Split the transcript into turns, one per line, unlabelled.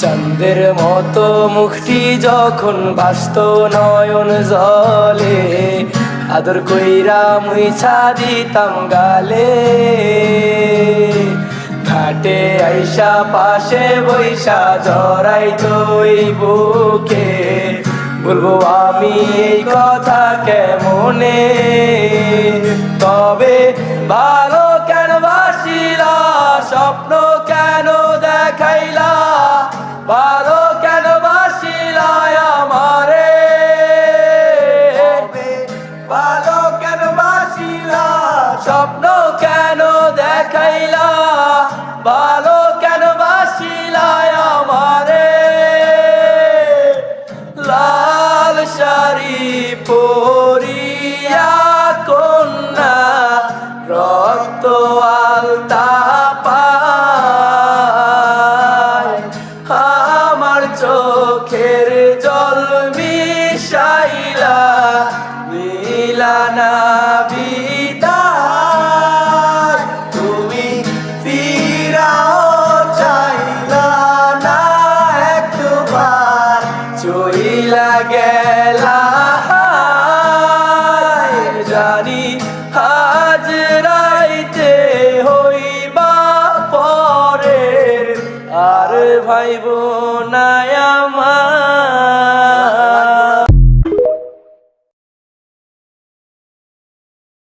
চাঁদের মতো মুখটি যখন বাস্ত নয়ন জলে, আদর কইরা মুইছা দিতাম গালে। ঘাটে আইসা পাশে বৈশা জড়াইতো এই বুকে, বলবো আমি এই কথা কেমনে। তবে ভালো কেন বাসিলা, স্বপ্ন কেন দেখাইলা, ভালো কেন বাসিলা আমারে, ভালো কেন বাসিলা, স্বপ্ন কেন দেখাইলা, ভালো কেন বাসিলা আমারে। লাল শাড়ি পরিয়া কন্যা রক্ত আলতা পায়, আমার চোখের জল মিশাইলা দিলা না বিদায়। তুমি ফিরাও চাইলা না একবার, চইলা গেলা জানি আজ রাইতে হইবা পরে আর ভাইবো